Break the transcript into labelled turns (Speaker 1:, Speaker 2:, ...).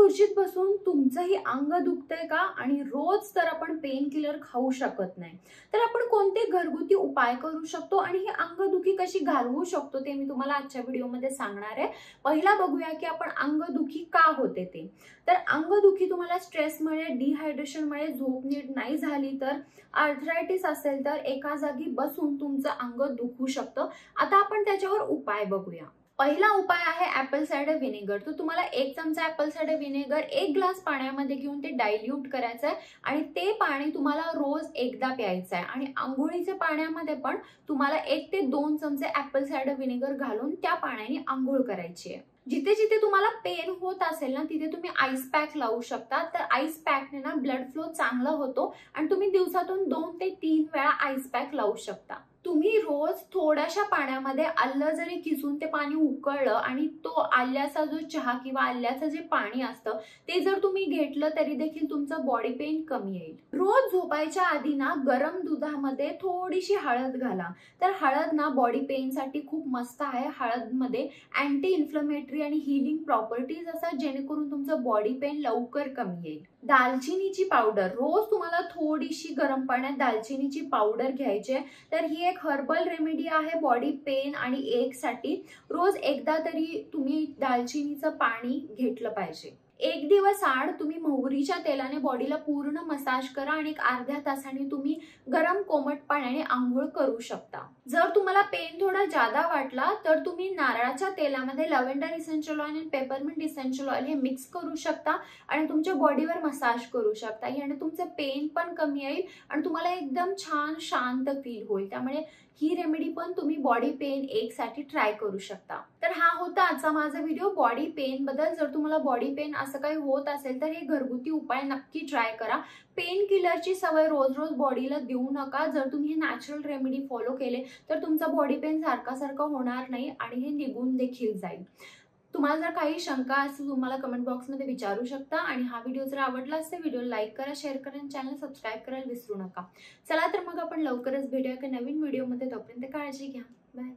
Speaker 1: खुर्चीत बसून तुमचंही अंग दुखतंय का आणि रोज तर आपण पेन किलर खाऊ शकत नाही, तर आपण कोणते घरगुती उपाय करू शकतो आणि ही अंगदुखी कशी घालवू शकतो ते मी तुम्हाला आजच्या व्हिडिओमध्ये सांगणार आहे। पहिला बघूया की आपण अंगदुखी का होते ते। तर अंगदुखी तुम्हाला स्ट्रेसमुळे, डिहायड्रेशनमुळे, झोप नीट नाही झाली तर, आर्थरायटिस असेल तर एका जागी बसून तुमचं अंग दुखू शकतं। आता आपण त्याच्यावर उपाय बघूया। पहिला उपाय आहे ऍपल सायडर व्हिनेगर। तर तुम्हाला 1 चमचा ऍपल सायडर व्हिनेगर 1 ग्लास पाण्यामध्ये घेऊन ते डायल्यूट करायचं आहे आणि ते पाणी तुम्हाला रोज एकदा प्यायचं आहे आणि अंघोळीच्या पाण्यामध्ये पण तुम्हाला 1 ते 2 चमचे ऍपल सायडर व्हिनेगर घालून त्या पाण्याने अंघोळ करायची आहे। जिथे जिथे तुम्हाला पेन होत असेल ना तिथे तुम्ही आईस पॅक लावू शकता। तर आईस पॅकने ना ब्लड फ्लो चांगला होतो आणि तुम्ही दिवसातून 2 ते 3 वेळा आईस पॅक लावू शकता। तुम्ही रोज थोड्याशा पाण्यामध्ये आलं जरी किसून ते पाणी उकळलं आणि तो आल्याचा जो चहा किंवा आल्याचं जे पाणी असतं ते जर तुम्ही घेतलं तरी देखील तुमचं बॉडी पेन कमी येईल। रोज झोपायच्या आधी ना गरम दुधामध्ये थोडीशी हळद घाला। तर हळद ना बॉडी पेन साठी खूप मस्त आहे। हळदमध्ये अँटी इन्फ्लेमेटरी आणि हीलिंग प्रॉपर्टीज असतात जेणेकरून तुमचं बॉडी पेन लवकर कमी येईल। दालचिनीची पावडर, रोज तुम्हाला थोडीशी गरम पाण्यात दालचिनीची पावडर घ्यायची आहे। तर ही एक हर्बल रेमेडी आहे बॉडी पेन आणि एक साठी। रोज एकदा तरी तुम्ही दालचिनीचं पाणी घेतलं पाहिजे। 1 दिवस आड तुम्ही मोहरीच्या तेलाने बॉडीला पूर्ण मसाज करा आणि 1 अर्ध्या तासाने तुम्ही गरम कोमट पाण्याने आंघोळ करू शकता। जर तुम्हाला पेन थोडा जादा वाटला तर तुम्ही नारळाच्या तेलामध्ये लव्हेंडर इसेन्शियल ऑइल आणि पेपरमिंट इसेन्शियल ऑइल हे मिक्स करू शकता आणि तुमच्या बॉडीवर मसाज करू शकता। याने तुमचं पेन पण कमी येईल आणि तुम्हाला एकदम छान शांत फील होईल। त्यामुळे ही रेमेडी पण तुम्ही बॉडी पेन एक साठी ट्राय करू शकता। तर हा होता आजचा माझा व्हिडिओ बॉडी पेन बद्दल। जर तुम्हाला बॉडी पेन असं काही होत असेल तर हे घरगुती उपाय नक्की ट्राय करा। पेन किलरची सवय रोज रोज बॉडीला देऊ नका। जर तुम्ही नॅचरल रेमेडी फॉलो केले तर तुमचा बॉडी पेन सारखा होणार नाही आणि हे निघून देखील जाईल। तुम्हाला जर काही शंका असेल तुम्हाला कमेंट बॉक्समध्ये विचारू शकता आणि हा व्हिडिओ जर आवडला असेल व्हिडिओ लाईक करा, शेअर करा आणि चॅनल सबस्क्राइब करायला विसरू नका। चला तर मग आपण लवकरच भेटूया एका नवीन व्हिडिओमध्ये। तोपर्यंत काळजी घ्या। बाय।